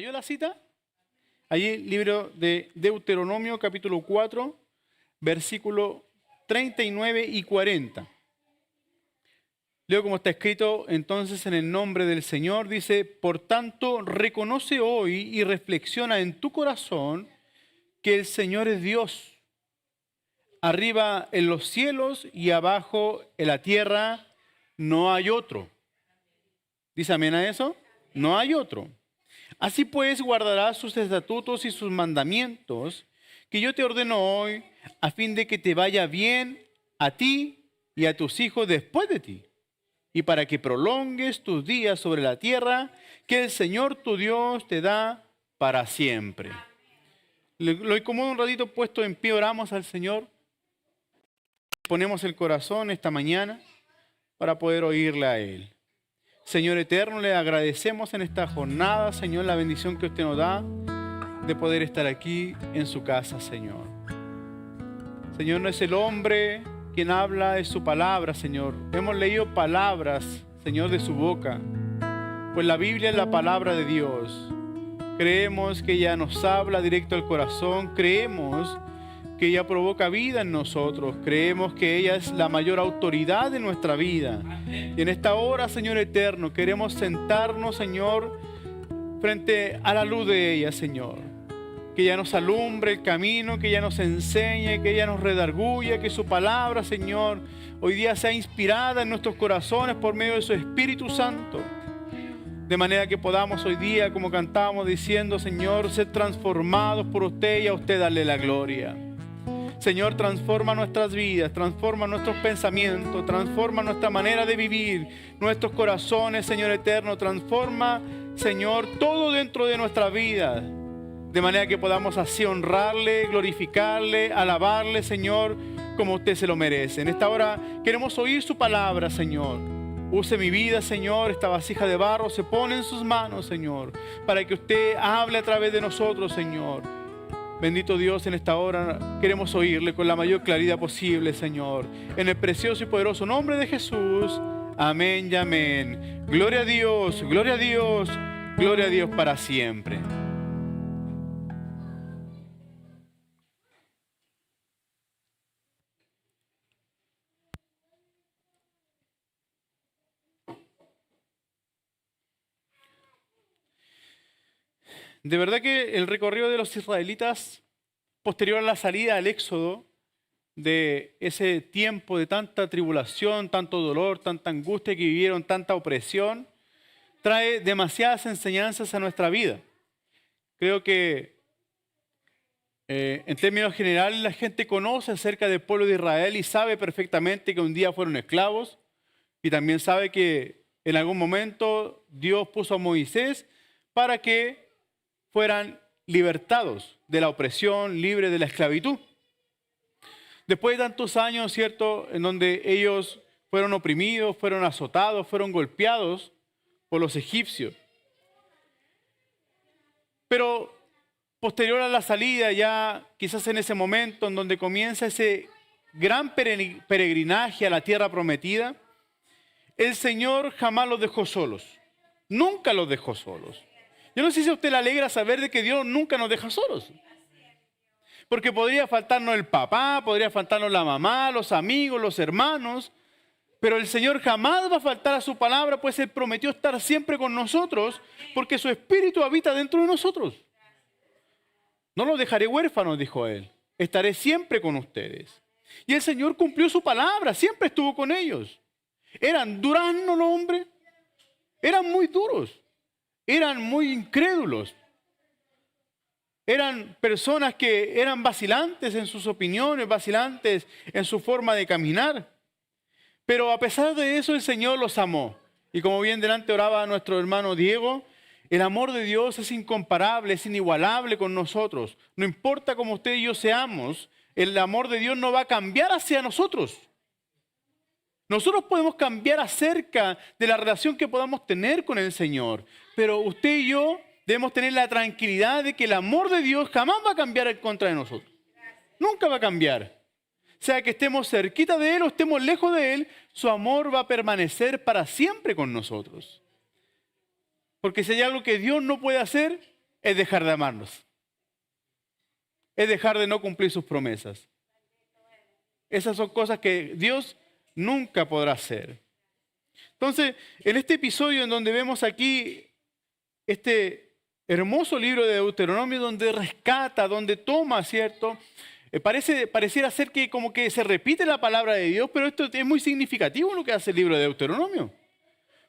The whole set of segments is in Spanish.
¿Halló la cita? Allí, libro de Deuteronomio, capítulo 4, versículo 39 y 40. Leo como está escrito entonces en el nombre del Señor. Dice, por tanto, reconoce hoy y reflexiona en tu corazón que el Señor es Dios. Arriba en los cielos y abajo en la tierra no hay otro. ¿Dice amén a eso? No hay otro. Así pues guardarás sus estatutos y sus mandamientos que yo te ordeno hoy, a fin de que te vaya bien a ti y a tus hijos después de ti, y para que prolongues tus días sobre la tierra que el Señor tu Dios te da para siempre. Lo incomodo un ratito puesto en pie, oramos al Señor. Ponemos el corazón esta mañana para poder oírle a Él. Señor eterno, le agradecemos en esta jornada, Señor, la bendición que usted nos da de poder estar aquí en su casa, Señor. Señor, no es el hombre quien habla, es su palabra, Señor. Hemos leído palabras, Señor, de su boca, pues la Biblia es la palabra de Dios. Creemos que ella nos habla directo al corazón, creemos que ella provoca vida en nosotros, creemos que ella es la mayor autoridad de nuestra vida. Y en esta hora, Señor eterno, queremos sentarnos, Señor, frente a la luz de ella, Señor. Que ella nos alumbre el camino, que ella nos enseñe, que ella nos redarguya, que su palabra, Señor, hoy día sea inspirada en nuestros corazones por medio de su Espíritu Santo. De manera que podamos hoy día, como cantábamos diciendo, Señor, ser transformados por usted y a usted darle la gloria. Señor, transforma nuestras vidas, transforma nuestros pensamientos, transforma nuestra manera de vivir, nuestros corazones, Señor eterno, transforma, Señor, todo dentro de nuestra vida, de manera que podamos así honrarle, glorificarle, alabarle, Señor, como usted se lo merece. En esta hora queremos oír su palabra, Señor. Use mi vida, Señor, esta vasija de barro se pone en sus manos, Señor, para que usted hable a través de nosotros, Señor. Bendito Dios, en esta hora queremos oírle con la mayor claridad posible, Señor. En el precioso y poderoso nombre de Jesús. Amén y amén. Gloria a Dios, gloria a Dios, gloria a Dios para siempre. De verdad que el recorrido de los israelitas posterior a la salida al Éxodo, de ese tiempo de tanta tribulación, tanto dolor, tanta angustia que vivieron, tanta opresión, trae demasiadas enseñanzas a nuestra vida. Creo que en términos generales la gente conoce acerca del pueblo de Israel y sabe perfectamente que un día fueron esclavos y también sabe que en algún momento Dios puso a Moisés para que fueran libertados de la opresión, libres de la esclavitud. Después de tantos años, ¿cierto?, en donde ellos fueron oprimidos, fueron azotados, fueron golpeados por los egipcios. Pero posterior a la salida, ya quizás en ese momento en donde comienza ese gran peregrinaje a la tierra prometida, el Señor jamás los dejó solos. Nunca los dejó solos. Yo no sé si a usted le alegra saber de que Dios nunca nos deja solos. Porque podría faltarnos el papá, podría faltarnos la mamá, los amigos, los hermanos, pero el Señor jamás va a faltar a su palabra, pues Él prometió estar siempre con nosotros, porque su Espíritu habita dentro de nosotros. No los dejaré huérfanos, dijo Él, estaré siempre con ustedes. Y el Señor cumplió su palabra, siempre estuvo con ellos. Eran duraznos los hombres, eran muy duros. Eran muy incrédulos. Eran personas que eran vacilantes en sus opiniones, vacilantes en su forma de caminar. Pero a pesar de eso, el Señor los amó. Y como bien delante oraba nuestro hermano Diego, el amor de Dios es incomparable, es inigualable con nosotros. No importa cómo usted y yo seamos, el amor de Dios no va a cambiar hacia nosotros. Nosotros podemos cambiar acerca de la relación que podamos tener con el Señor, pero usted y yo debemos tener la tranquilidad de que el amor de Dios jamás va a cambiar en contra de nosotros. Nunca va a cambiar. Sea que estemos cerquita de Él o estemos lejos de Él, su amor va a permanecer para siempre con nosotros. Porque si hay algo que Dios no puede hacer, es dejar de amarnos. Es dejar de no cumplir sus promesas. Esas son cosas que Dios nunca podrá hacer. Entonces, en este episodio en donde vemos aquí este hermoso libro de Deuteronomio, donde rescata, donde toma, ¿cierto? Pareciera ser que como que se repite la palabra de Dios, pero esto es muy significativo lo que hace el libro de Deuteronomio.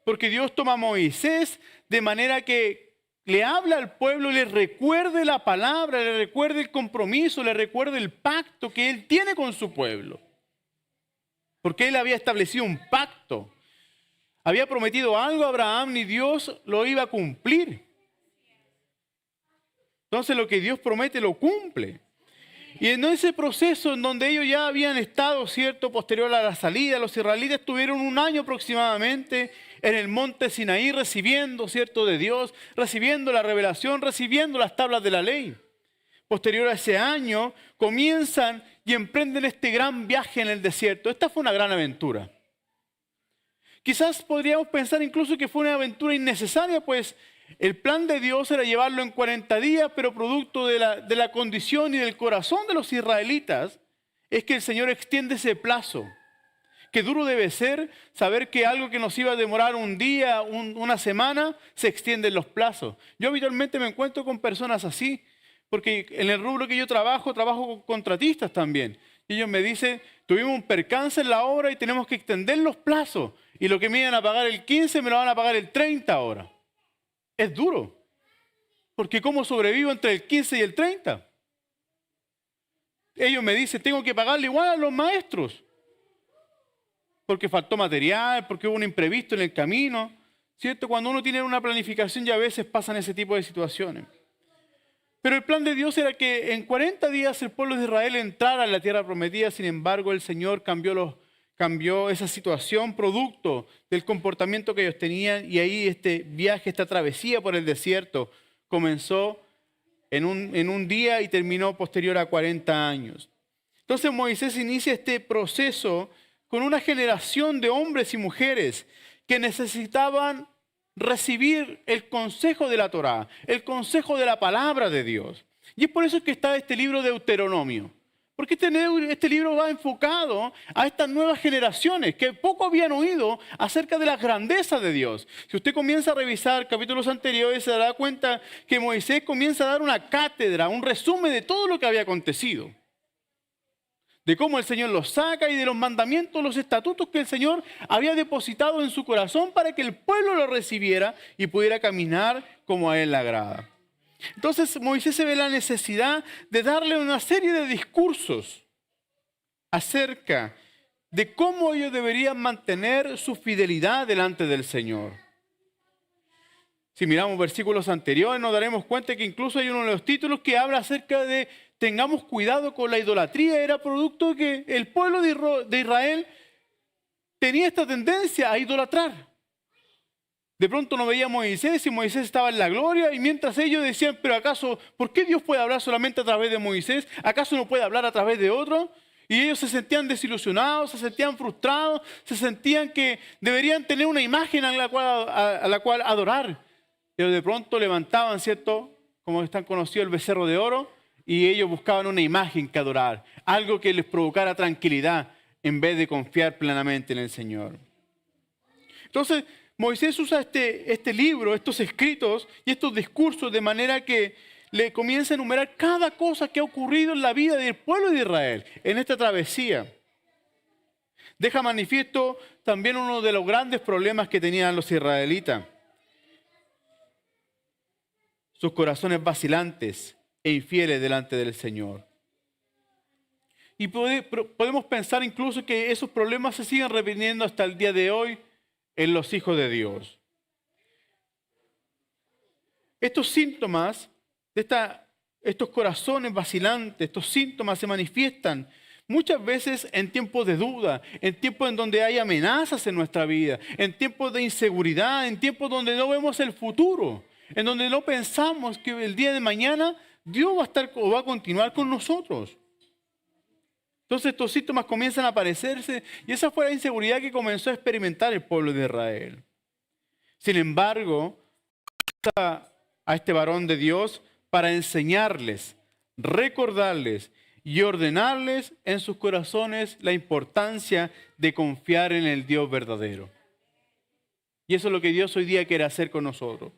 Porque Dios toma a Moisés de manera que le habla al pueblo, le recuerde la palabra, le recuerde el compromiso, le recuerde el pacto que Él tiene con su pueblo. Porque Él había establecido un pacto. Había prometido algo a Abraham y Dios lo iba a cumplir. Entonces lo que Dios promete lo cumple. Y en ese proceso en donde ellos ya habían estado, ¿cierto? Posterior a la salida, los israelitas estuvieron 1 año aproximadamente en el monte Sinaí recibiendo, ¿cierto? De Dios, recibiendo la revelación, recibiendo las tablas de la ley. Posterior a ese año comienzan y emprenden este gran viaje en el desierto. Esta fue una gran aventura. Quizás podríamos pensar incluso que fue una aventura innecesaria, pues el plan de Dios era llevarlo en 40 días, pero producto de la condición y del corazón de los israelitas, es que el Señor extiende ese plazo. Qué duro debe ser saber que algo que nos iba a demorar un día, una semana, se extienden los plazos. Yo habitualmente me encuentro con personas así, porque en el rubro que yo trabajo con contratistas también. Y ellos me dicen, tuvimos un percance en la obra y tenemos que extender los plazos. Y lo que me iban a pagar el 15 me lo van a pagar el 30 ahora. Es duro. Porque ¿cómo sobrevivo entre el 15 y el 30? Ellos me dicen, tengo que pagarle igual a los maestros. Porque faltó material, porque hubo un imprevisto en el camino. ¿Cierto? Cuando uno tiene una planificación ya a veces pasan ese tipo de situaciones. Pero el plan de Dios era que en 40 días el pueblo de Israel entrara en la tierra prometida. Sin embargo, el Señor cambió esa situación producto del comportamiento que ellos tenían. Y ahí este viaje, esta travesía por el desierto comenzó en un día y terminó posterior a 40 años. Entonces Moisés inicia este proceso con una generación de hombres y mujeres que necesitaban recibir el consejo de la Torá, el consejo de la palabra de Dios. Y es por eso que está este libro de Deuteronomio. Porque este libro va enfocado a estas nuevas generaciones que poco habían oído acerca de las grandezas de Dios. Si usted comienza a revisar capítulos anteriores, se dará cuenta que Moisés comienza a dar una cátedra, un resumen de todo lo que había acontecido. De cómo el Señor los saca y de los mandamientos, los estatutos que el Señor había depositado en su corazón para que el pueblo lo recibiera y pudiera caminar como a Él le agrada. Entonces Moisés se ve la necesidad de darle una serie de discursos acerca de cómo ellos deberían mantener su fidelidad delante del Señor. Si miramos versículos anteriores nos daremos cuenta que incluso hay uno de los títulos que habla acerca de tengamos cuidado con la idolatría. Era producto de que el pueblo de Israel tenía esta tendencia a idolatrar. De pronto no veía a Moisés y Moisés estaba en la gloria y mientras ellos decían, pero ¿acaso por qué Dios puede hablar solamente a través de Moisés? ¿Acaso no puede hablar a través de otro? Y ellos se sentían desilusionados, se sentían frustrados, se sentían que deberían tener una imagen a la cual adorar. Pero de pronto levantaban, ¿cierto? Como están conocidos, el becerro de oro, y ellos buscaban una imagen que adorar, algo que les provocara tranquilidad en vez de confiar plenamente en el Señor. Entonces, Moisés usa este libro, estos escritos y estos discursos de manera que le comienza a enumerar cada cosa que ha ocurrido en la vida del pueblo de Israel en esta travesía. Deja manifiesto también uno de los grandes problemas que tenían los israelitas. Sus corazones vacilantes e infieles delante del Señor. Y podemos pensar incluso que esos problemas se siguen repitiendo hasta el día de hoy en los hijos de Dios. Estos síntomas, estos corazones vacilantes, estos síntomas se manifiestan muchas veces en tiempos de duda, en tiempos en donde hay amenazas en nuestra vida, en tiempos de inseguridad, en tiempos donde no vemos el futuro, en donde no pensamos que el día de mañana Dios va a estar o va a continuar con nosotros. Entonces estos síntomas comienzan a aparecerse y esa fue la inseguridad que comenzó a experimentar el pueblo de Israel. Sin embargo, a a este varón de Dios para enseñarles, recordarles y ordenarles en sus corazones la importancia de confiar en el Dios verdadero. Y eso es lo que Dios hoy día quiere hacer con nosotros.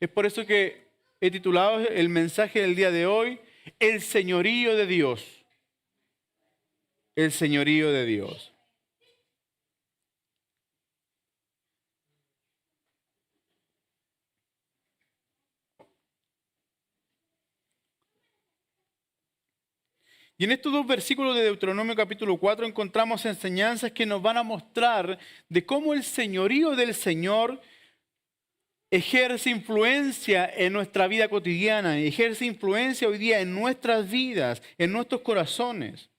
Es por eso que he titulado el mensaje del día de hoy, El señorío de Dios. El señorío de Dios. Y en estos dos versículos de Deuteronomio capítulo 4 encontramos enseñanzas que nos van a mostrar de cómo el señorío del Señor ejerce influencia en nuestra vida cotidiana, ejerce influencia hoy día en nuestras vidas, en nuestros corazones.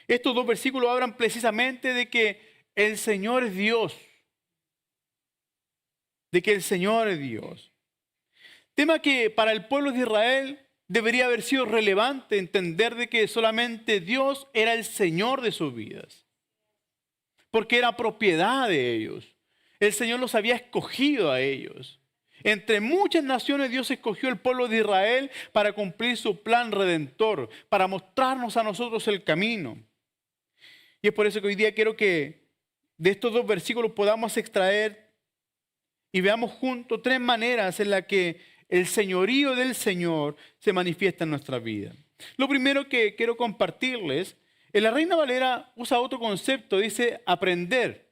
Estos dos versículos hablan precisamente de que el Señor es Dios, de que el Señor es Dios. Tema que para el pueblo de Israel debería haber sido relevante entender de que solamente Dios era el Señor de sus vidas, porque era propiedad de ellos. El Señor los había escogido a ellos. Entre muchas naciones Dios escogió el pueblo de Israel para cumplir su plan redentor, para mostrarnos a nosotros el camino. Y es por eso que hoy día quiero que de estos dos versículos podamos extraer y veamos juntos tres maneras en las que el señorío del Señor se manifiesta en nuestra vida. Lo primero que quiero compartirles, en la Reina Valera usa otro concepto, dice aprender.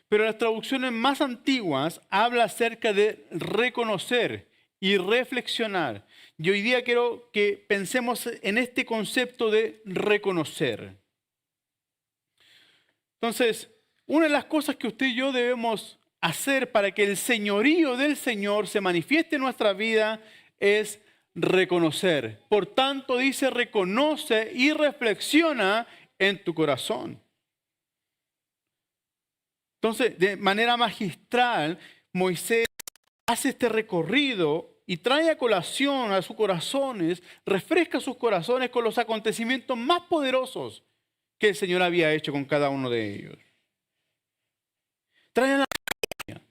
Pero las traducciones más antiguas habla acerca de reconocer y reflexionar. Y hoy día quiero que pensemos en este concepto de reconocer. Entonces, una de las cosas que usted y yo debemos hacer para que el señorío del Señor se manifieste en nuestra vida es reconocer. Por tanto, dice, reconoce y reflexiona en tu corazón. Entonces, de manera magistral, Moisés hace este recorrido y trae a colación a sus corazones, refresca sus corazones con los acontecimientos más poderosos que el Señor había hecho con cada uno de ellos. Trae a la memoria,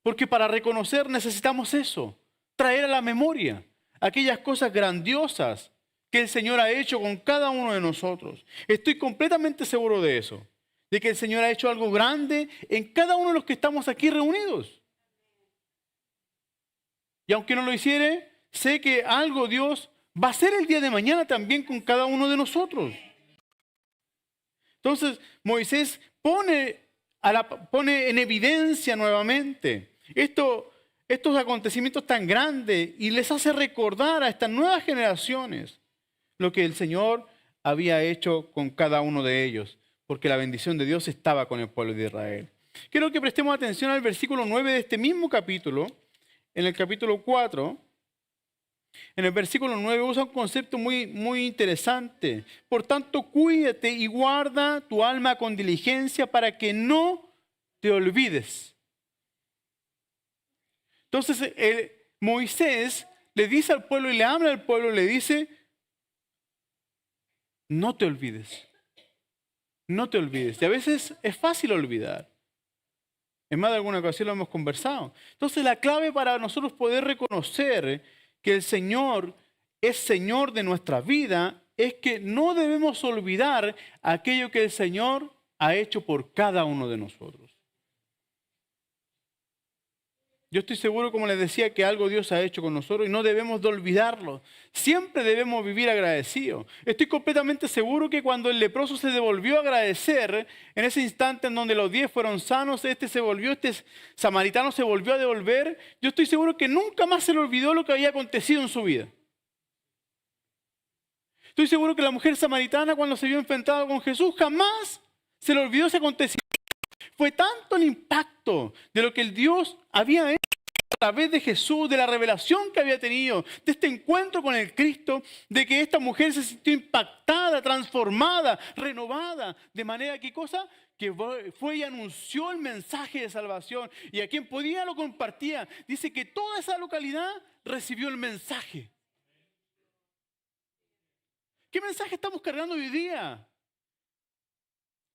porque para reconocer necesitamos eso, traer a la memoria aquellas cosas grandiosas que el Señor ha hecho con cada uno de nosotros. Estoy completamente seguro de eso, de que el Señor ha hecho algo grande en cada uno de los que estamos aquí reunidos. Y aunque no lo hiciere, sé que algo Dios va a hacer el día de mañana también con cada uno de nosotros. Entonces, Moisés pone en evidencia nuevamente estos acontecimientos tan grandes y les hace recordar a estas nuevas generaciones lo que el Señor había hecho con cada uno de ellos, porque la bendición de Dios estaba con el pueblo de Israel. Quiero que prestemos atención al versículo 9 de este mismo capítulo, en el capítulo 4. En el versículo 9 usa un concepto muy interesante. Por tanto, cuídate y guarda tu alma con diligencia para que no te olvides. Entonces, Moisés le dice al pueblo y le habla al pueblo y le dice, no te olvides. No te olvides. Y a veces es fácil olvidar. En más de alguna ocasión lo hemos conversado. Entonces, la clave para nosotros poder reconocer que el Señor es Señor de nuestra vida es que no debemos olvidar aquello que el Señor ha hecho por cada uno de nosotros. Yo estoy seguro, como les decía, que algo Dios ha hecho con nosotros y no debemos de olvidarlo. Siempre debemos vivir agradecidos. Estoy completamente seguro que cuando el leproso se devolvió a agradecer, en ese instante en donde los 10 fueron sanos, este samaritano se volvió a devolver, yo estoy seguro que nunca más se le olvidó lo que había acontecido en su vida. Estoy seguro que la mujer samaritana, cuando se vio enfrentada con Jesús, jamás se le olvidó ese acontecimiento. Fue tanto el impacto de lo que el Dios había hecho a través de Jesús, de la revelación que había tenido, de este encuentro con el Cristo, de que esta mujer se sintió impactada, transformada, renovada, de manera que fue y anunció el mensaje de salvación, y a quien podía lo compartía. Dice que toda esa localidad recibió el mensaje. ¿Qué mensaje estamos cargando hoy día?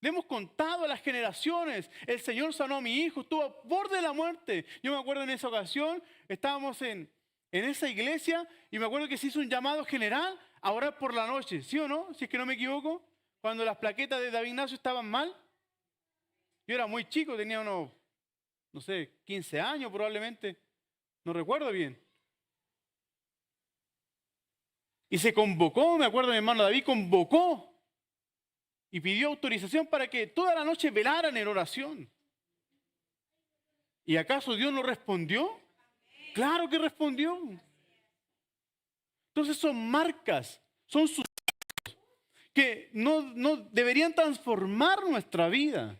Le hemos contado a las generaciones, el Señor sanó a mi hijo, estuvo a borde de la muerte. Yo me acuerdo en esa ocasión, estábamos en esa iglesia y me acuerdo que se hizo un llamado general a orar por la noche, ¿sí o no? Si es que no me equivoco, cuando las plaquetas de David Ignacio estaban mal. Yo era muy chico, tenía unos, no sé, 15 años probablemente, no recuerdo bien. Y se convocó, me acuerdo mi hermano David, convocó y pidió autorización para que toda la noche velaran en oración. ¿Y acaso Dios no respondió? Claro que respondió. Entonces son marcas, son sus que no deberían transformar nuestra vida.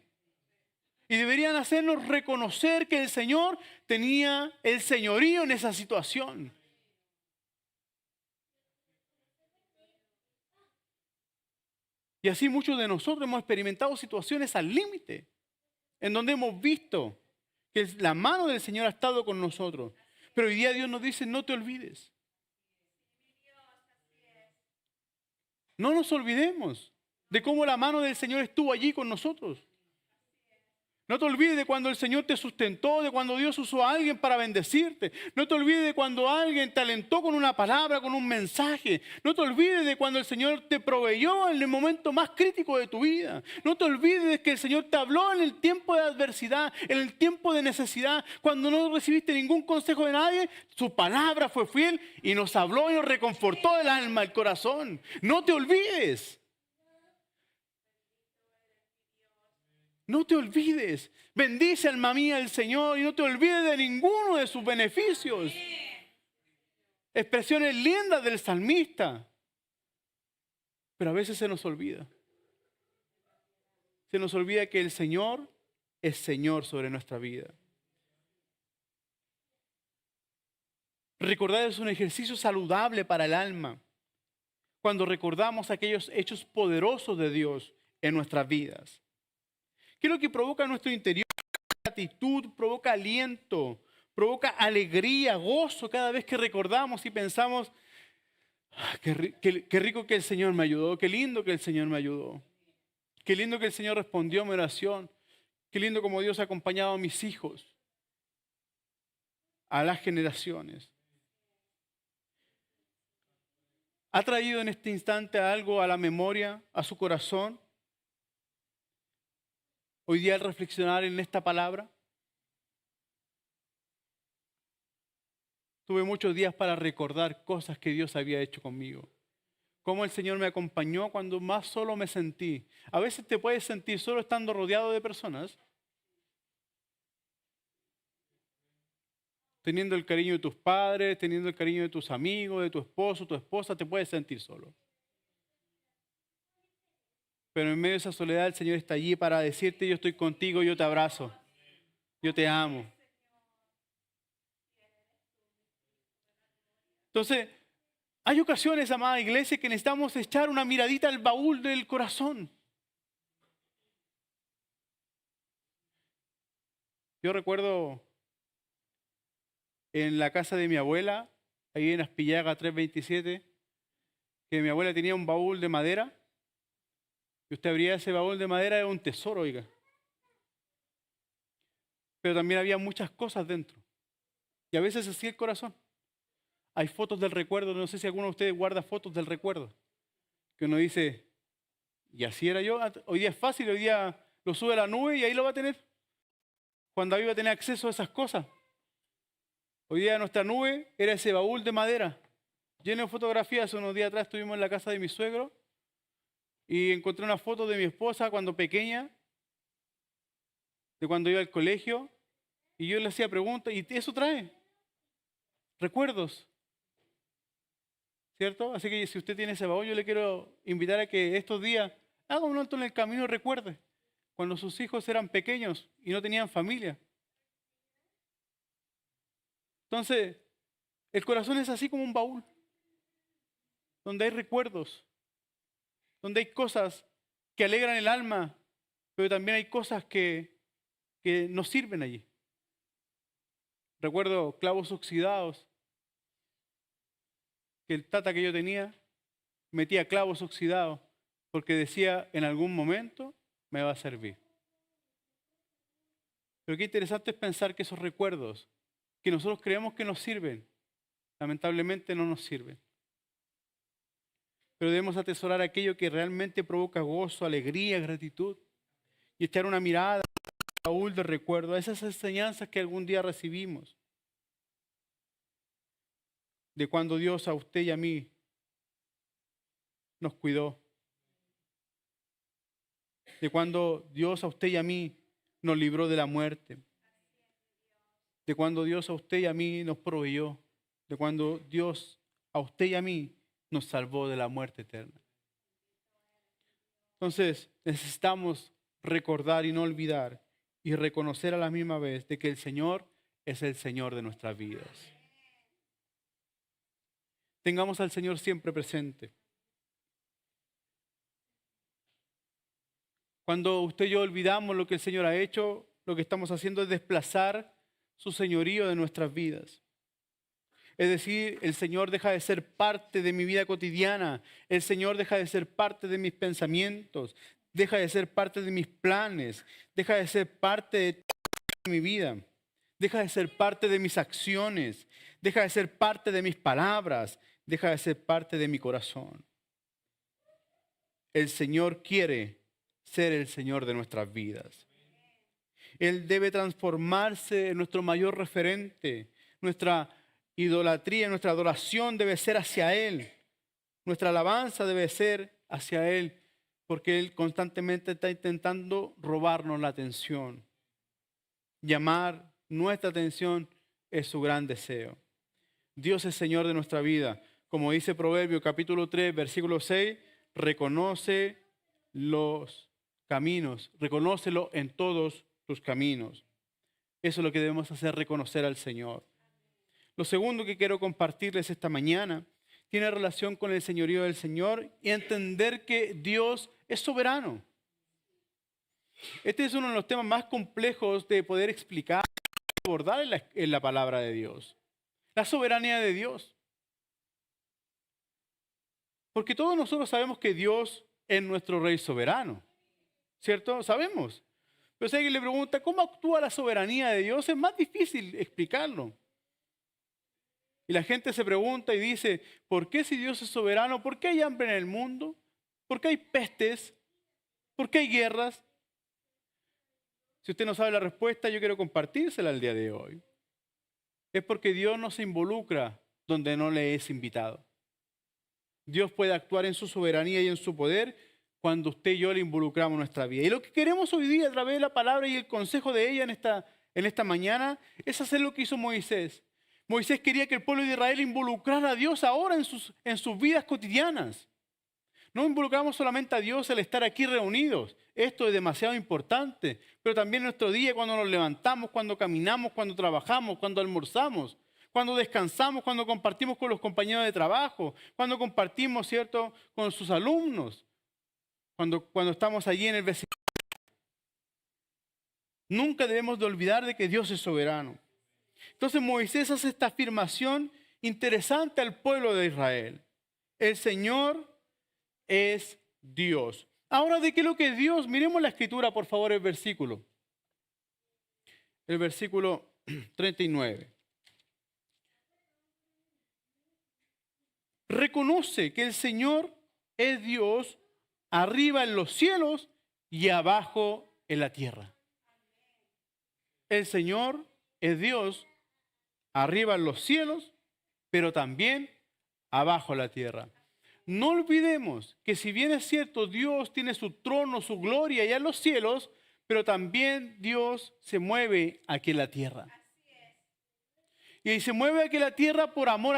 Y deberían hacernos reconocer que el Señor tenía el señorío en esa situación. Y así muchos de nosotros hemos experimentado situaciones al límite, en donde hemos visto que la mano del Señor ha estado con nosotros. Pero hoy día Dios nos dice, no te olvides. No nos olvidemos de cómo la mano del Señor estuvo allí con nosotros. No te olvides de cuando el Señor te sustentó, de cuando Dios usó a alguien para bendecirte. No te olvides de cuando alguien te alentó con una palabra, con un mensaje. No te olvides de cuando el Señor te proveyó en el momento más crítico de tu vida. No te olvides de que el Señor te habló en el tiempo de adversidad, en el tiempo de necesidad. Cuando no recibiste ningún consejo de nadie, su palabra fue fiel y nos habló y nos reconfortó el alma, el corazón. No te olvides. No te olvides. Bendice, alma mía, al Señor y no te olvides de ninguno de sus beneficios. Expresiones lindas del salmista. Pero a veces se nos olvida. Se nos olvida que el Señor es Señor sobre nuestra vida. Recordar es un ejercicio saludable para el alma. Cuando recordamos aquellos hechos poderosos de Dios en nuestras vidas. ¿Qué es lo que provoca en nuestro interior? Gratitud, provoca aliento, provoca alegría, gozo cada vez que recordamos y pensamos, qué rico que el Señor me ayudó, qué lindo que el Señor me ayudó, qué lindo que el Señor respondió a mi oración, qué lindo como Dios ha acompañado a mis hijos, a las generaciones. ¿Ha traído en este instante algo a la memoria, a su corazón? Hoy día al reflexionar en esta palabra, tuve muchos días para recordar cosas que Dios había hecho conmigo. Cómo el Señor me acompañó cuando más solo me sentí. A veces te puedes sentir solo estando rodeado de personas, teniendo el cariño de tus padres, teniendo el cariño de tus amigos, de tu esposo, tu esposa, te puedes sentir solo. Pero en medio de esa soledad el Señor está allí para decirte, yo estoy contigo, yo te abrazo, yo te amo. Entonces, hay ocasiones, amada iglesia, que necesitamos echar una miradita al baúl del corazón. Yo recuerdo en la casa de mi abuela, ahí en Aspillaga 327, que mi abuela tenía un baúl de madera. Y usted abría ese baúl de madera, era un tesoro, oiga. Pero también había muchas cosas dentro. Y a veces así el corazón. Hay fotos del recuerdo, no sé si alguno de ustedes guarda fotos del recuerdo. Que uno dice, y así era yo, hoy día es fácil, hoy día lo sube a la nube y ahí lo va a tener. Cuando iba a tener acceso a esas cosas. Hoy día nuestra nube era ese baúl de madera, lleno de fotografías. Unos días atrás estuvimos en la casa de mi suegro y encontré una foto de mi esposa cuando pequeña, de cuando iba al colegio, y yo le hacía preguntas, y eso trae recuerdos, ¿cierto? Así que si usted tiene ese baúl, yo le quiero invitar a que estos días haga un alto en el camino y recuerde cuando sus hijos eran pequeños y no tenían familia. Entonces, el corazón es así como un baúl, donde hay recuerdos, donde hay cosas que alegran el alma, pero también hay cosas que nos sirven allí. Recuerdo clavos oxidados, que el tata que yo tenía metía clavos oxidados, porque decía en algún momento me va a servir. Pero qué interesante es pensar que esos recuerdos que nosotros creemos que nos sirven, lamentablemente no nos sirven. Pero debemos atesorar aquello que realmente provoca gozo, alegría, gratitud y echar una mirada al baúl de recuerdo a esas enseñanzas que algún día recibimos. De cuando Dios a usted y a mí nos cuidó. De cuando Dios a usted y a mí nos libró de la muerte. De cuando Dios a usted y a mí nos proveyó. De cuando Dios a usted y a mí nos salvó de la muerte eterna. Entonces, necesitamos recordar y no olvidar y reconocer a la misma vez de que el Señor es el Señor de nuestras vidas. Tengamos al Señor siempre presente. Cuando usted y yo olvidamos lo que el Señor ha hecho, lo que estamos haciendo es desplazar su señorío de nuestras vidas. Es decir, el Señor deja de ser parte de mi vida cotidiana. El Señor deja de ser parte de mis pensamientos. Deja de ser parte de mis planes. Deja de ser parte de mi vida. Deja de ser parte de mis acciones. Deja de ser parte de mis palabras. Deja de ser parte de mi corazón. El Señor quiere ser el Señor de nuestras vidas. Él debe transformarse en nuestro mayor referente. Nuestra idolatría, nuestra adoración debe ser hacia Él. Nuestra alabanza debe ser hacia Él, porque Él constantemente está intentando robarnos la atención. Llamar nuestra atención es su gran deseo. Dios es Señor de nuestra vida. Como dice Proverbios capítulo 3, versículo 6, reconoce los caminos, reconócelo en todos tus caminos. Eso es lo que debemos hacer, reconocer al Señor. Lo segundo que quiero compartirles esta mañana tiene relación con el señorío del Señor y entender que Dios es soberano. Este es uno de los temas más complejos de poder explicar y abordar en la palabra de Dios. La soberanía de Dios. Porque todos nosotros sabemos que Dios es nuestro Rey soberano. ¿Cierto? Sabemos. Pero si alguien le pregunta, ¿cómo actúa la soberanía de Dios? Es más difícil explicarlo. Y la gente se pregunta y dice, ¿por qué si Dios es soberano? ¿Por qué hay hambre en el mundo? ¿Por qué hay pestes? ¿Por qué hay guerras? Si usted no sabe la respuesta, yo quiero compartírsela el día de hoy. Es porque Dios no se involucra donde no le es invitado. Dios puede actuar en su soberanía y en su poder cuando usted y yo le involucramos en nuestra vida. Y lo que queremos hoy día a través de la palabra y el consejo de ella en esta mañana es hacer lo que hizo Moisés. Moisés quería que el pueblo de Israel involucrara a Dios ahora en sus vidas cotidianas. No involucramos solamente a Dios al estar aquí reunidos. Esto es demasiado importante. Pero también en nuestro día, cuando nos levantamos, cuando caminamos, cuando trabajamos, cuando almorzamos, cuando descansamos, cuando compartimos con los compañeros de trabajo, cuando compartimos, ¿cierto?, con sus alumnos, cuando estamos allí en el vecindario. Nunca debemos de olvidar de que Dios es soberano. Entonces Moisés hace esta afirmación interesante al pueblo de Israel. El Señor es Dios. Ahora, ¿de qué es lo que es Dios? Miremos la escritura, por favor, el versículo. El versículo 39. Reconoce que el Señor es Dios arriba en los cielos y abajo en la tierra. El Señor es Dios arriba en los cielos, pero también abajo en la tierra. No olvidemos que si bien es cierto, Dios tiene su trono, su gloria allá en los cielos, pero también Dios se mueve aquí en la tierra. Y se mueve aquí en la tierra por amor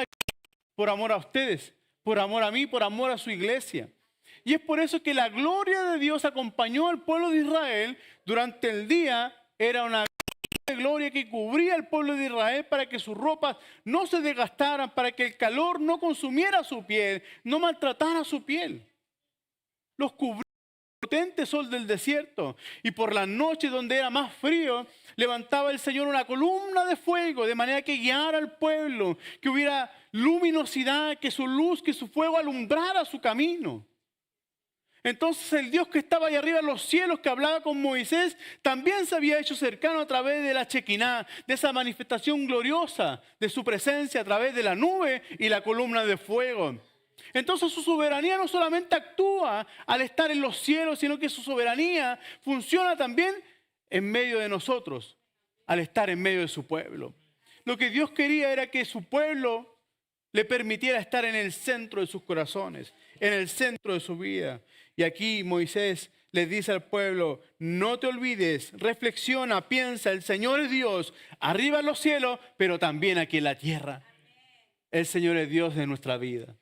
a ustedes, por amor a mí, por amor a su iglesia. Y es por eso que la gloria de Dios acompañó al pueblo de Israel durante el día. Era una gloria que cubría al pueblo de Israel para que sus ropas no se desgastaran, para que el calor no consumiera su piel, no maltratara su piel. Los cubría el potente sol del desierto. Y por las noches, donde era más frío, levantaba el Señor una columna de fuego, de manera que guiara al pueblo, que hubiera luminosidad, que su luz, que su fuego alumbrara su camino. Entonces el Dios que estaba ahí arriba en los cielos, que hablaba con Moisés, también se había hecho cercano a través de la Shekinah, de esa manifestación gloriosa de su presencia a través de la nube y la columna de fuego. Entonces su soberanía no solamente actúa al estar en los cielos, sino que su soberanía funciona también en medio de nosotros, al estar en medio de su pueblo. Lo que Dios quería era que su pueblo le permitiera estar en el centro de sus corazones, en el centro de su vida. Y aquí Moisés les dice al pueblo, no te olvides, reflexiona, piensa, el Señor es Dios, arriba en los cielos, pero también aquí en la tierra. El Señor es Dios de nuestra vida.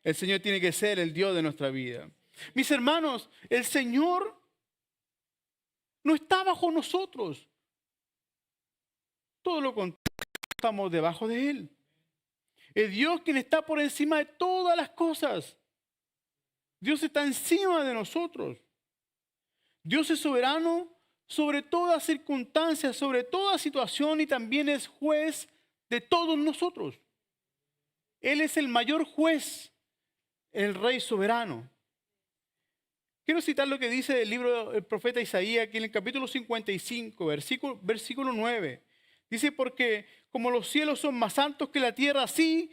El Señor tiene que ser el Dios de nuestra vida. Mis hermanos, el Señor no está bajo nosotros. Todo lo contrario, estamos debajo de Él. Es Dios quien está por encima de todas las cosas. Dios está encima de nosotros. Dios es soberano sobre toda circunstancia, sobre toda situación y también es juez de todos nosotros. Él es el mayor juez, el Rey soberano. Quiero citar lo que dice el libro del profeta Isaías, aquí en el capítulo 55, versículo 9. Dice, porque como los cielos son más altos que la tierra, así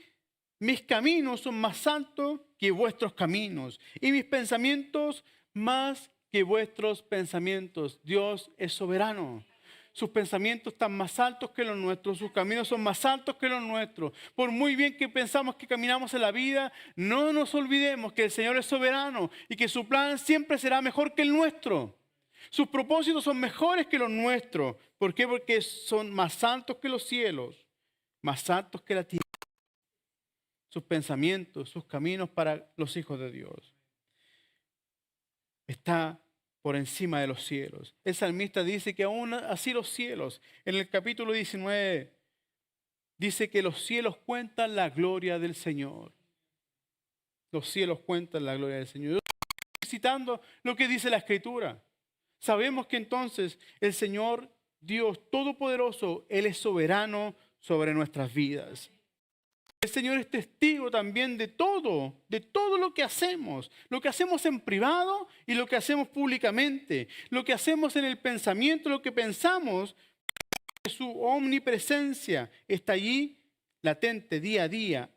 mis caminos son más altos que vuestros caminos y mis pensamientos más que vuestros pensamientos. Dios es soberano. Sus pensamientos están más altos que los nuestros, sus caminos son más altos que los nuestros. Por muy bien que pensamos que caminamos en la vida, no nos olvidemos que el Señor es soberano y que su plan siempre será mejor que el nuestro. Sus propósitos son mejores que los nuestros. ¿Por qué? Porque son más altos que los cielos, más altos que la tierra. Sus pensamientos, sus caminos para los hijos de Dios. Está por encima de los cielos. El salmista dice que aún así los cielos, en el capítulo 19, dice que los cielos cuentan la gloria del Señor. Los cielos cuentan la gloria del Señor. Yo estoy citando lo que dice la Escritura. Sabemos que entonces el Señor Dios Todopoderoso, Él es soberano sobre nuestras vidas. El Señor es testigo también de todo lo que hacemos en privado y lo que hacemos públicamente, lo que hacemos en el pensamiento, lo que pensamos, su omnipresencia está allí latente día a día,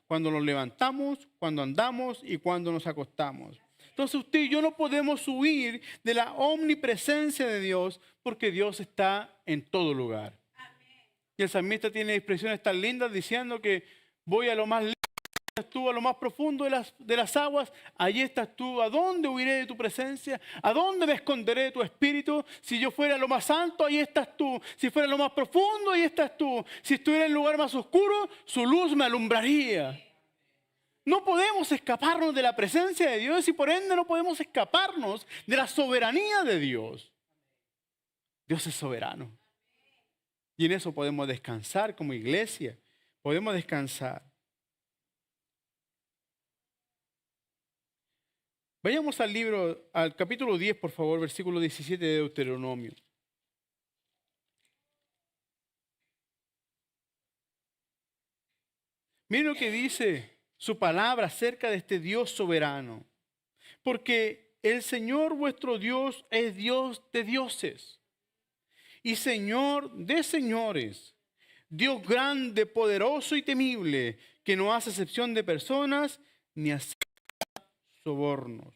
cuando nos levantamos, cuando andamos y cuando nos acostamos. Entonces usted y yo no podemos huir de la omnipresencia de Dios porque Dios está en todo lugar. Y el salmista tiene expresiones tan lindas diciendo que voy a lo más lejos, estás tú, a lo más profundo de las aguas, allí estás tú. ¿A dónde huiré de tu presencia? ¿A dónde me esconderé de tu espíritu? Si yo fuera a lo más alto, ahí estás tú. Si fuera a lo más profundo, ahí estás tú. Si estuviera en el lugar más oscuro, su luz me alumbraría. No podemos escaparnos de la presencia de Dios y por ende no podemos escaparnos de la soberanía de Dios. Dios es soberano. Y en eso podemos descansar como iglesia. Podemos descansar. Vayamos al capítulo 10, por favor, versículo 17 de Deuteronomio. Miren lo que dice su palabra acerca de este Dios soberano. Porque el Señor vuestro Dios es Dios de dioses y Señor de señores, Dios grande, poderoso y temible, que no hace excepción de personas ni acepta sobornos.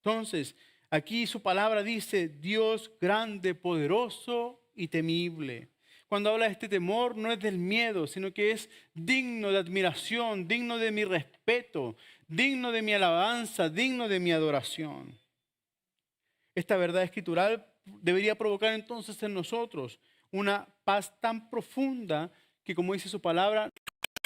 Entonces, aquí su palabra dice Dios grande, poderoso y temible. Cuando habla de este temor no es del miedo, sino que es digno de admiración, digno de mi respeto, digno de mi alabanza, digno de mi adoración. Esta verdad escritural debería provocar entonces en nosotros una paz tan profunda que, como dice su palabra,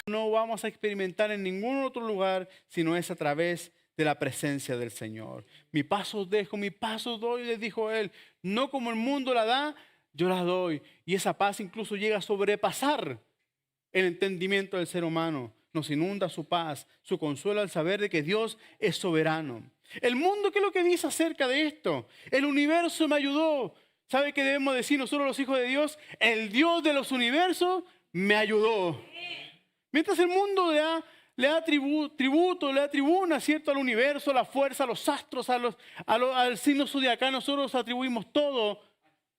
no vamos a experimentar en ningún otro lugar sino es a través de la presencia del Señor. Mi paz os dejo, mi paz os doy, les dijo Él. No como el mundo la da, yo la doy. Y esa paz incluso llega a sobrepasar el entendimiento del ser humano. Nos inunda su paz, su consuelo al saber de que Dios es soberano. El mundo, ¿qué es lo que dice acerca de esto? El universo me ayudó. ¿Sabe qué debemos decir nosotros los hijos de Dios? El Dios de los universos me ayudó. Mientras el mundo da le da tributo, le da tribuna, ¿cierto? Al universo, a la fuerza, a los astros, al signo zodiacal. Nosotros atribuimos todo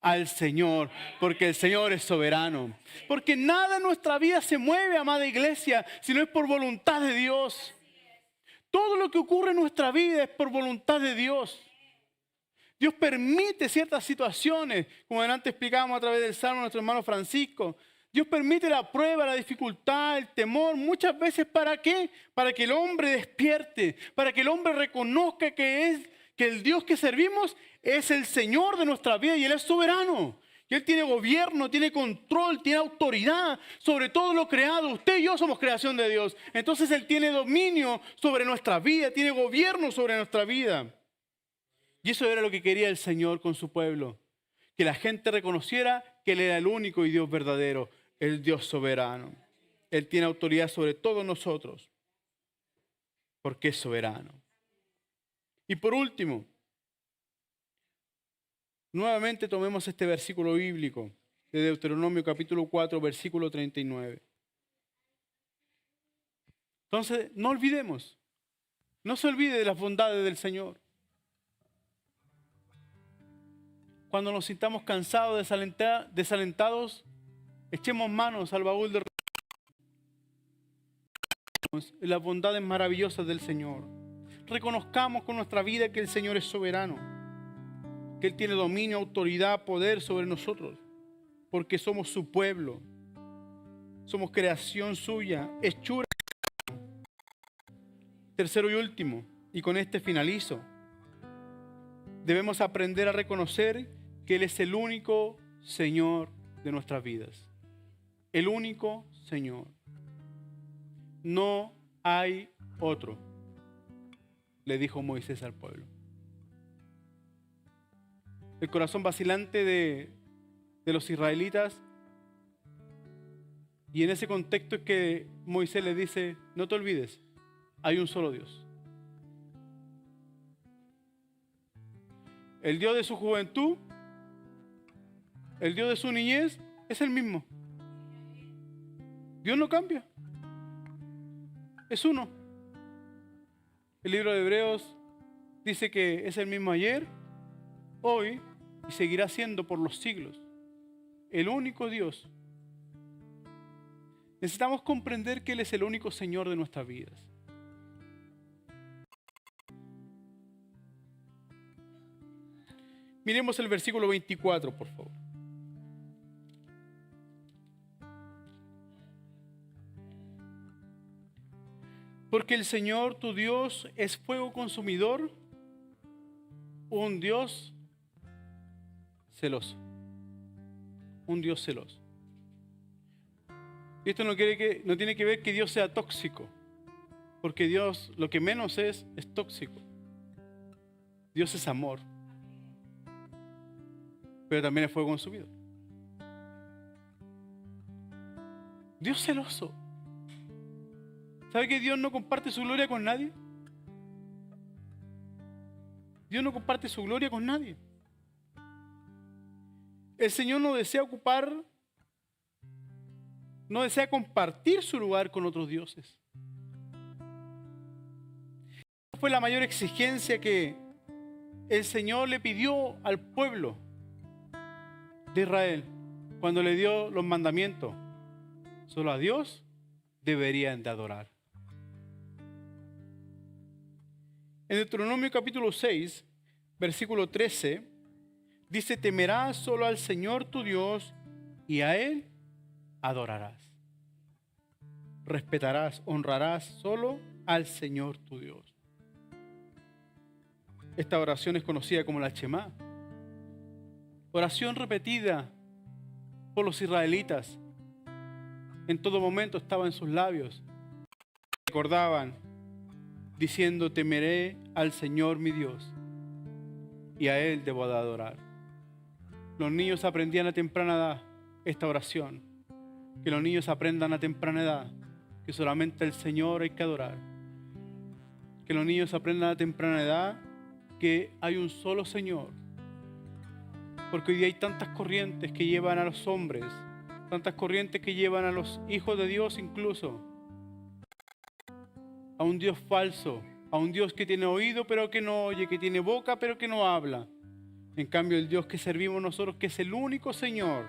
al Señor, porque el Señor es soberano. Porque nada en nuestra vida se mueve, amada iglesia, si no es por voluntad de Dios. Todo lo que ocurre en nuestra vida es por voluntad de Dios. Dios permite ciertas situaciones, como adelante explicábamos a través del Salmo de nuestro hermano Francisco. Dios permite la prueba, la dificultad, el temor, muchas veces ¿para qué? Para que el hombre despierte, para que el hombre reconozca que el Dios que servimos es el Señor de nuestra vida y Él es soberano. Y Él tiene gobierno, tiene control, tiene autoridad sobre todo lo creado. Usted y yo somos creación de Dios. Entonces Él tiene dominio sobre nuestra vida, tiene gobierno sobre nuestra vida. Y eso era lo que quería el Señor con su pueblo. Que la gente reconociera que Él era el único y Dios verdadero, el Dios soberano. Él tiene autoridad sobre todos nosotros, porque es soberano. Y por último, nuevamente tomemos este versículo bíblico de Deuteronomio capítulo 4, versículo 39. Entonces, no olvidemos, no se olvide de las bondades del Señor. Cuando nos sintamos cansados, desalentados, echemos manos al baúl de las bondades maravillosas del Señor. Reconozcamos con nuestra vida que el Señor es soberano, que Él tiene dominio, autoridad, poder sobre nosotros, porque somos su pueblo, somos creación suya, hechura. Tercero y último, y con este finalizo, debemos aprender a reconocer que Él es el único Señor de nuestras vidas. El único Señor. No hay otro, le dijo Moisés al pueblo. El corazón vacilante de los israelitas, y en ese contexto es que Moisés les dice, no te olvides, hay un solo Dios. El Dios de su juventud, el Dios de su niñez, es el mismo. Dios no cambia. Es uno. El libro de Hebreos dice que es el mismo ayer, hoy y seguirá siendo por los siglos. El único Dios. Necesitamos comprender que Él es el único Señor de nuestras vidas. Miremos el versículo 24, por favor. Porque el Señor tu Dios es fuego consumidor, un Dios celoso. Un Dios celoso. Y esto no tiene que ver que Dios sea tóxico, porque Dios lo que menos es tóxico. Dios es amor, pero también es fuego consumidor. Dios celoso. ¿Sabe que Dios no comparte su gloria con nadie? Dios no comparte su gloria con nadie. El Señor no desea compartir su lugar con otros dioses. Esa fue la mayor exigencia que el Señor le pidió al pueblo de Israel cuando le dio los mandamientos. Solo a Dios deberían de adorar. En Deuteronomio capítulo 6, versículo 13, dice, temerás solo al Señor tu Dios y a Él adorarás. Respetarás, honrarás solo al Señor tu Dios. Esta oración es conocida como la Shemá. Oración repetida por los israelitas. En todo momento estaba en sus labios. Recordaban diciendo, temeré al Señor mi Dios y a Él debo de adorar. Los niños aprendían a temprana edad esta oración. Que los niños aprendan a temprana edad que solamente al Señor hay que adorar. Que los niños aprendan a temprana edad que hay un solo Señor. Porque hoy día hay tantas corrientes que llevan a los hombres, tantas corrientes que llevan a los hijos de Dios incluso, a un Dios falso, a un Dios que tiene oído pero que no oye, que tiene boca pero que no habla. En cambio, el Dios que servimos nosotros, que es el único Señor,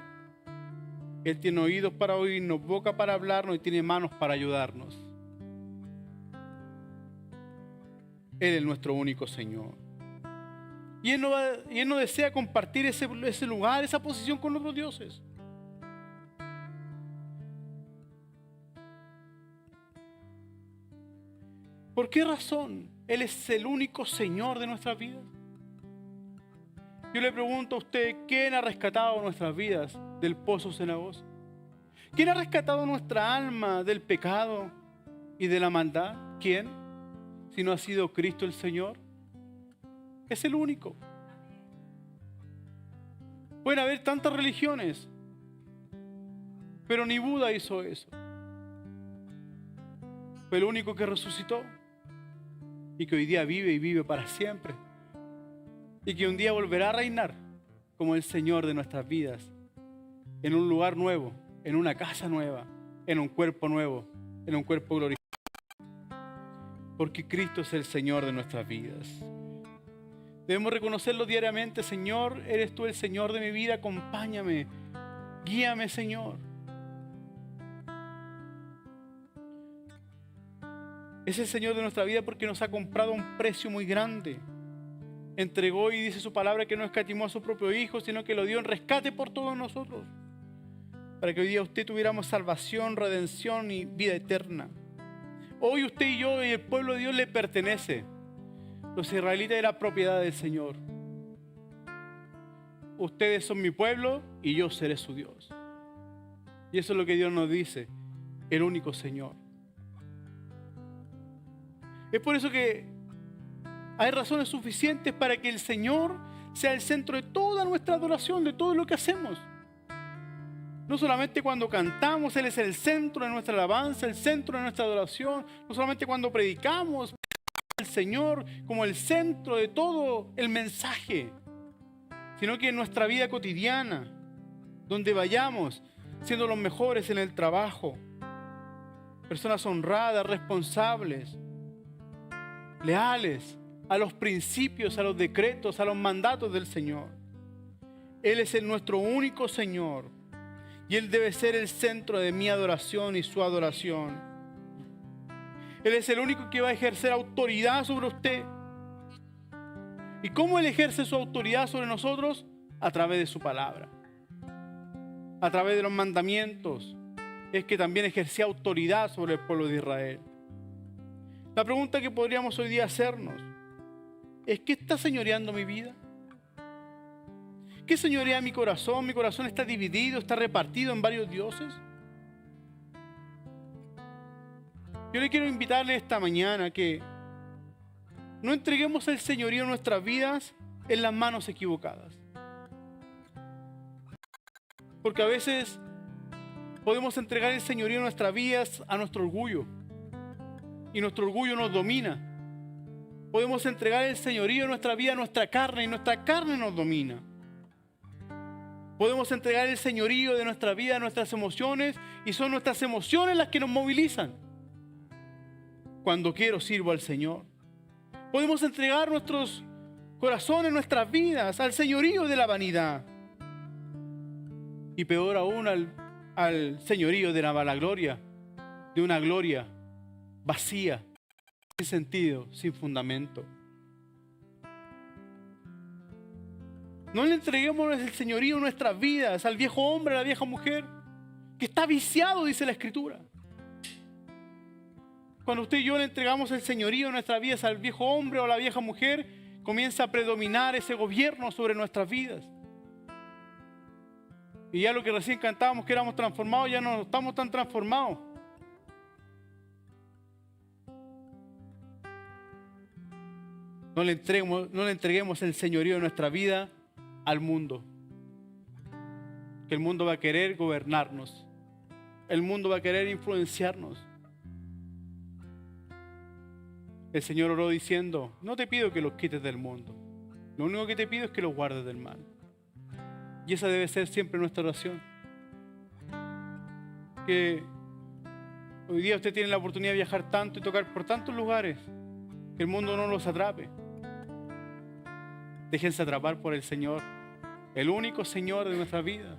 Él tiene oídos para oírnos, boca para hablarnos y tiene manos para ayudarnos. Él es nuestro único Señor. Y Él no desea compartir ese lugar, esa posición con otros dioses. ¿Por qué razón Él es el único Señor de nuestras vidas? Yo le pregunto a usted, ¿quién ha rescatado nuestras vidas del pozo cenagoso? ¿Quién ha rescatado nuestra alma del pecado y de la maldad? ¿Quién? Si no ha sido Cristo el Señor. Es el único. Pueden haber tantas religiones, pero ni Buda hizo eso. Fue el único que resucitó y que hoy día vive y vive para siempre. Y que un día volverá a reinar como el Señor de nuestras vidas, en un lugar nuevo, en una casa nueva, en un cuerpo nuevo, en un cuerpo glorioso. Porque Cristo es el Señor de nuestras vidas. Debemos reconocerlo diariamente. Señor, eres tú el Señor de mi vida, acompáñame, guíame, Señor. Es el Señor de nuestra vida porque nos ha comprado a un precio muy grande. Entregó, y dice su palabra, que no escatimó a su propio Hijo, sino que lo dio en rescate por todos nosotros, para que hoy día usted tuviéramos salvación, redención y vida eterna. Hoy usted y yo y el pueblo de Dios le pertenece. Los israelitas eran propiedad del Señor. Ustedes son mi pueblo y yo seré su Dios. Y eso es lo que Dios nos dice, el único Señor. Es por eso que hay razones suficientes para que el Señor sea el centro de toda nuestra adoración, de todo lo que hacemos. No solamente cuando cantamos, Él es el centro de nuestra alabanza, el centro de nuestra adoración. No solamente cuando predicamos, el Señor como el centro de todo el mensaje, sino que en nuestra vida cotidiana, donde vayamos, siendo los mejores en el trabajo, personas honradas, responsables, leales a los principios, a los decretos, a los mandatos del Señor. Él es nuestro único Señor y Él debe ser el centro de mi adoración y su adoración. Él es el único que va a ejercer autoridad sobre usted. ¿Y cómo Él ejerce su autoridad sobre nosotros? A través de su palabra, a través de los mandamientos. Es que también ejercía autoridad sobre el pueblo de Israel. La pregunta que podríamos hoy día hacernos es: ¿qué está señoreando mi vida? ¿Qué señorea mi corazón? ¿Mi corazón está dividido, está repartido en varios dioses? Yo le quiero invitarle esta mañana que no entreguemos el señorío de nuestras vidas en las manos equivocadas. Porque a veces podemos entregar el señorío de nuestras vidas a nuestro orgullo. Y nuestro orgullo nos domina. Podemos entregar el señorío de nuestra vida a nuestra carne y nuestra carne nos domina. Podemos entregar el señorío de nuestra vida a nuestras emociones y son nuestras emociones las que nos movilizan. Cuando quiero, sirvo al Señor. Podemos entregar nuestros corazones, nuestras vidas al señorío de la vanidad. Y peor aún al señorío de la vanagloria, de una gloria vacía, sin sentido, sin fundamento. No le entreguemos el señorío de nuestras vidas al viejo hombre, a la vieja mujer, que está viciado, dice la Escritura. Cuando usted y yo le entregamos el señorío de nuestras vidas al viejo hombre o a la vieja mujer, comienza a predominar ese gobierno sobre nuestras vidas. Y ya lo que recién cantábamos, que éramos transformados, ya no estamos tan transformados. No le entreguemos el señorío de nuestra vida al mundo. Que el mundo va a querer gobernarnos. El mundo va a querer influenciarnos. El Señor oró diciendo: no te pido que los quites del mundo. Lo único que te pido es que los guardes del mal. Y esa debe ser siempre nuestra oración. Que Hoy día usted tiene la oportunidad de viajar tanto y tocar por tantos lugares que el mundo no los atrape. Déjense atrapar por el Señor, el único Señor de nuestra vida.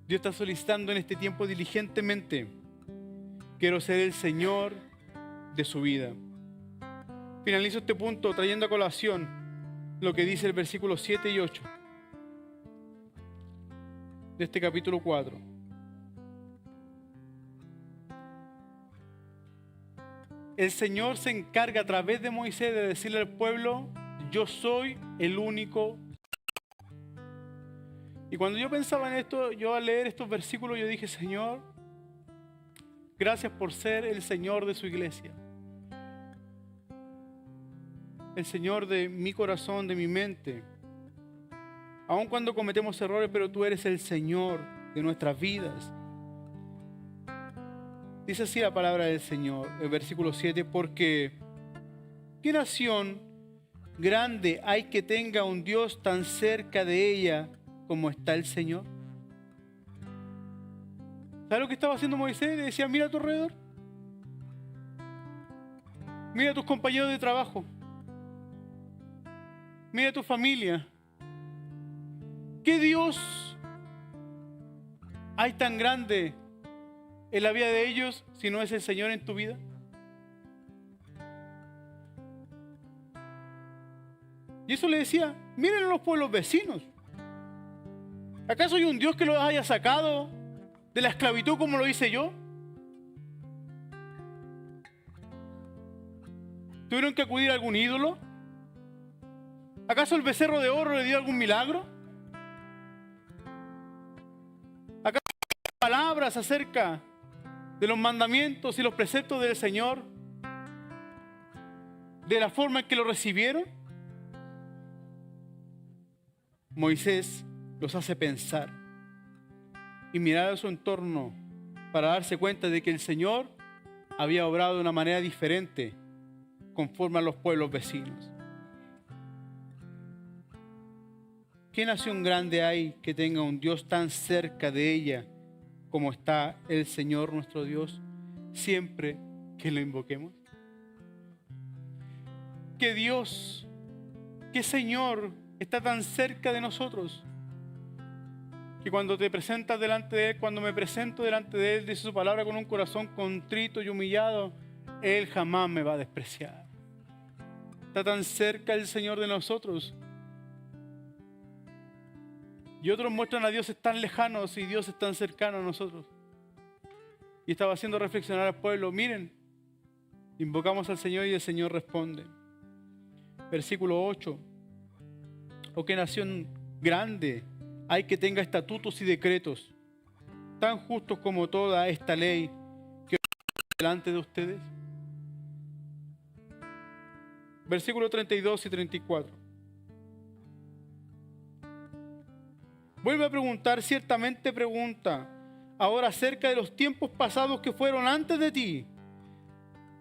Dios está solicitando en este tiempo diligentemente: quiero ser el Señor de su vida. Finalizo este punto trayendo a colación lo que dice el versículo 7 y 8 de este capítulo 4. El Señor se encarga a través de Moisés de decirle al pueblo: yo soy el único. Y cuando yo pensaba en esto, yo al leer estos versículos, yo dije: Señor, gracias por ser el Señor de su iglesia. El Señor de mi corazón, de mi mente. Aun cuando cometemos errores, pero tú eres el Señor de nuestras vidas. Dice así la palabra del Señor, el versículo 7, porque ¿qué nación grande hay que tenga un Dios tan cerca de ella como está el Señor? ¿Sabes lo que estaba haciendo Moisés? Le decía: mira a tu alrededor. Mira a tus compañeros de trabajo. Mira a tu familia. ¿Qué Dios hay tan grande en la vida de ellos si no es el Señor en tu vida? Y eso le decía: miren a los pueblos vecinos. ¿Acaso hay un Dios que los haya sacado de la esclavitud como lo hice yo? ¿Tuvieron que acudir a algún ídolo? ¿Acaso el becerro de oro le dio algún milagro? ¿Acaso palabras acerca de los mandamientos y los preceptos del Señor, de la forma en que lo recibieron? Moisés los hace pensar y mirar a su entorno para darse cuenta de que el Señor había obrado de una manera diferente conforme a los pueblos vecinos. ¿Qué nación grande hay que tenga un Dios tan cerca de ella como está el Señor nuestro Dios siempre que lo invoquemos? ¿Qué Dios, qué Señor está tan cerca de nosotros que cuando te presentas delante de Él, cuando me presento delante de Él, dice su palabra, con un corazón contrito y humillado, Él jamás me va a despreciar? Está tan cerca el Señor de nosotros. Y otros muestran a Dios tan lejanos y Dios es tan cercano a nosotros. Y estaba haciendo reflexionar al pueblo: miren, invocamos al Señor y el Señor responde. Versículo 8. ¿O qué nación grande hay que tenga estatutos y decretos tan justos como toda esta ley que delante de ustedes? Versículos 32 y 34. Vuelve a preguntar, ciertamente pregunta ahora acerca de los tiempos pasados que fueron antes de ti,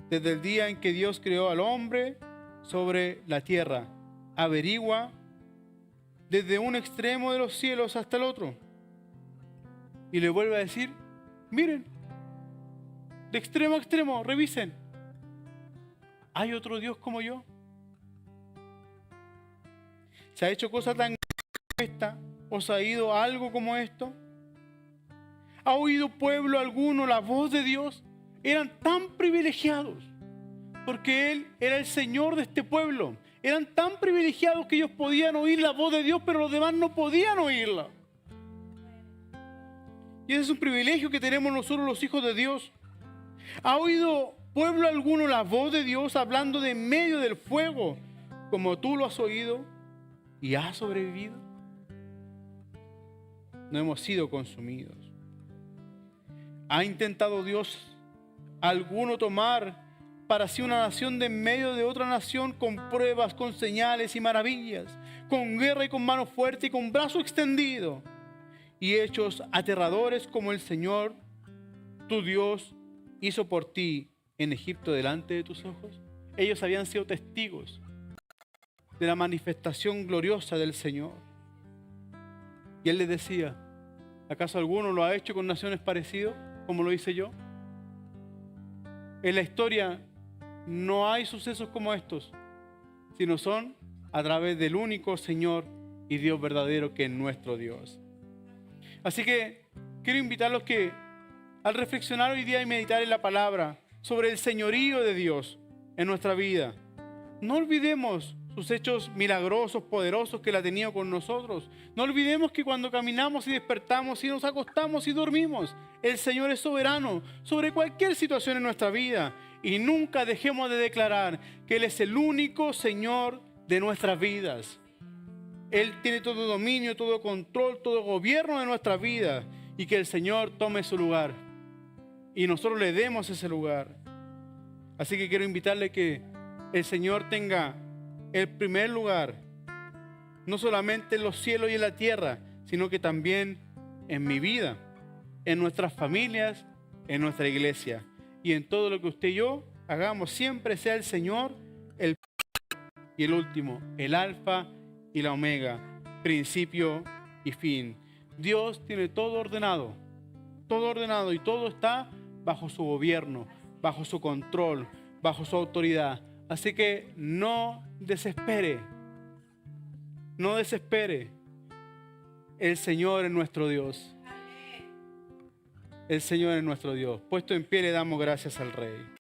desde el día en que Dios creó al hombre sobre la tierra. Averigua desde un extremo de los cielos hasta el otro. Y le vuelve a decir: miren, de extremo a extremo, revisen. ¿Hay otro Dios como yo? ¿Se ha hecho cosa tan esta? ¿Os ha ido algo como esto? ¿Ha oído pueblo alguno la voz de Dios? Eran tan privilegiados porque Él era el Señor de este pueblo. Eran tan privilegiados que ellos podían oír la voz de Dios, pero los demás no podían oírla. Y ese es un privilegio que tenemos nosotros los hijos de Dios. ¿Ha oído pueblo alguno la voz de Dios hablando de en medio del fuego, como tú lo has oído y has sobrevivido? No hemos sido consumidos. ¿Ha intentado Dios alguno tomar para sí una nación de en medio de otra nación con pruebas, con señales y maravillas, con guerra y con mano fuerte y con brazo extendido y hechos aterradores como el Señor, tu Dios, hizo por ti en Egipto delante de tus ojos? Ellos habían sido testigos de la manifestación gloriosa del Señor. Y él les decía, ¿acaso alguno lo ha hecho con naciones parecidas como lo hice yo? En la historia no hay sucesos como estos, sino son a través del único Señor y Dios verdadero que es nuestro Dios. Así que quiero invitarlos que al reflexionar hoy día y meditar en la palabra sobre el señorío de Dios en nuestra vida, no olvidemos sus hechos milagrosos, poderosos que Él ha tenido con nosotros. No olvidemos que cuando caminamos y despertamos y nos acostamos y dormimos, el Señor es soberano sobre cualquier situación en nuestra vida. Y nunca dejemos de declarar que Él es el único Señor de nuestras vidas. Él tiene todo dominio, todo control, todo gobierno de nuestras vidas. Y que el Señor tome su lugar. Y nosotros le demos ese lugar. Así que quiero invitarle que el Señor tenga el primer lugar, no solamente en los cielos y en la tierra, sino que también en mi vida, en nuestras familias, en nuestra iglesia. Y en todo lo que usted y yo hagamos, siempre sea el Señor el y el último, el alfa y la omega, principio y fin. Dios tiene todo ordenado y todo está bajo su gobierno, bajo su control, bajo su autoridad. Así que no desespere. No desespere. El Señor es nuestro Dios. El Señor es nuestro Dios. Puesto en pie le damos gracias al Rey.